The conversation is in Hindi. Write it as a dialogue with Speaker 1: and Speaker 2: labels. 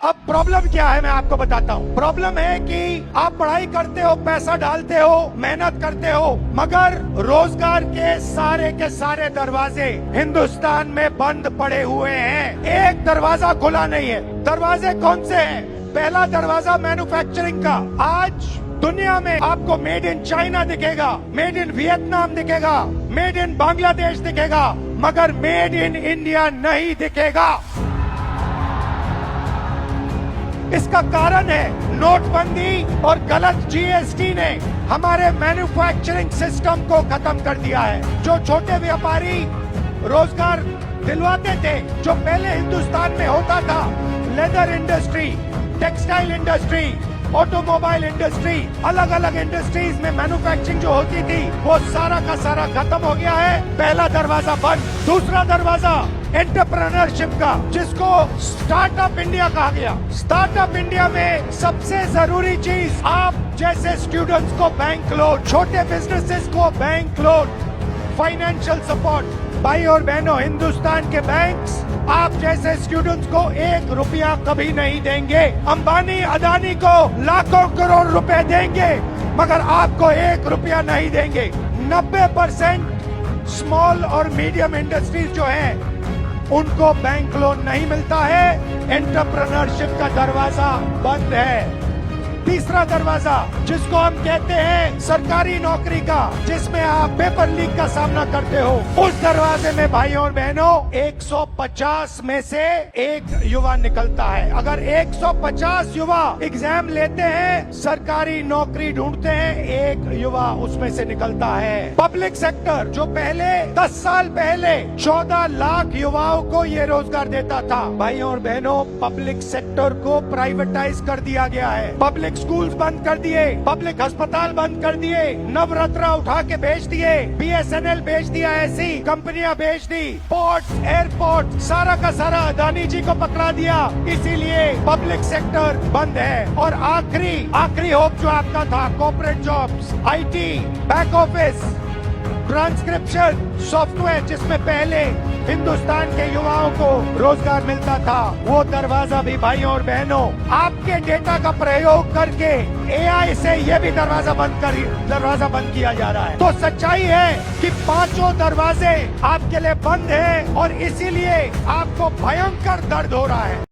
Speaker 1: अब प्रॉब्लम क्या है मैं आपको बताता हूँ। प्रॉब्लम है कि आप पढ़ाई करते हो, पैसा डालते हो, मेहनत करते हो, मगर रोजगार के सारे दरवाजे हिंदुस्तान में बंद पड़े हुए हैं। एक दरवाजा खुला नहीं है। दरवाजे कौन से हैं? पहला दरवाजा मैन्युफैक्चरिंग का। आज दुनिया में आपको मेड इन चाइना दिखेगा, मेड इन वियतनाम दिखेगा, मेड इन बांग्लादेश दिखेगा, मगर मेड इन इंडिया नहीं दिखेगा। इसका कारण है नोटबंदी और गलत जीएसटी ने हमारे मैन्युफैक्चरिंग सिस्टम को खत्म कर दिया है। जो छोटे व्यापारी रोजगार दिलवाते थे, जो पहले हिंदुस्तान में होता था, leather industry, textile industry, automobile industry, अलग अलग इंडस्ट्रीज में मैन्युफैक्चरिंग जो होती थी, वो सारा का सारा खत्म हो गया है। पहला दरवाजा बंद। दूसरा दरवाजा एंटरप्रेन्योरशिप का, जिसको स्टार्टअप इंडिया कहा गया। स्टार्टअप इंडिया में सबसे जरूरी चीज, आप जैसे स्टूडेंट्स को बैंक लोन, छोटे बिजनेसेस को बैंक लोन, फाइनेंशियल सपोर्ट। भाई और बहनों, हिंदुस्तान के बैंक्स आप जैसे स्टूडेंट्स को 1 रुपया कभी नहीं देंगे। अंबानी अदानी को लाखों करोड़ रुपए देंगे, मगर आपको 1 रुपया नहीं देंगे। 90% स्मॉल और मीडियम इंडस्ट्रीज जो हैं, उनको बैंक लोन नहीं मिलता है। एंटरप्रेन्योरशिप का दरवाजा बंद है। तीसरा दरवाजा, जिसको हम कहते हैं सरकारी नौकरी का, जिसमें आप पेपर लीक का सामना करते हो, उस दरवाजे में भाइयों और बहनों 150 में से एक युवा निकलता है। अगर 150 युवा एग्जाम लेते हैं, सरकारी नौकरी ढूंढते हैं, एक युवा उसमें से निकलता है। पब्लिक सेक्टर, जो पहले 10 साल पहले 14 लाख युवाओं को ये रोजगार देता था, भाइयों और बहनों, पब्लिक सेक्टर को प्राइवेटाइज कर दिया गया है। पब्लिक स्कूल्स बंद कर दिए, पब्लिक अस्पताल बंद कर दिए, नवरत्न उठा के बेच दिए, बीएसएनएल बेच दिया, ऐसी कंपनियां बेच दी, पोर्ट, एयरपोर्ट, सारा का सारा अदानी जी को पकड़ा दिया। इसीलिए पब्लिक सेक्टर बंद है। और आखिरी होप जो आपका था, corporate jobs, IT, back office, transcription software, जिसमें पहले हिंदुस्तान के युवाओं को रोजगार मिलता था, वो दरवाजा भी भाइयों और बहनों आपके डेटा का प्रयोग करके एआई से ये भी दरवाजा बंद किया जा रहा है। तो सच्चाई है कि 5 दरवाजे आपके लिए बंद हैं और इसीलिए आपको भयंकर दर्द हो रहा है।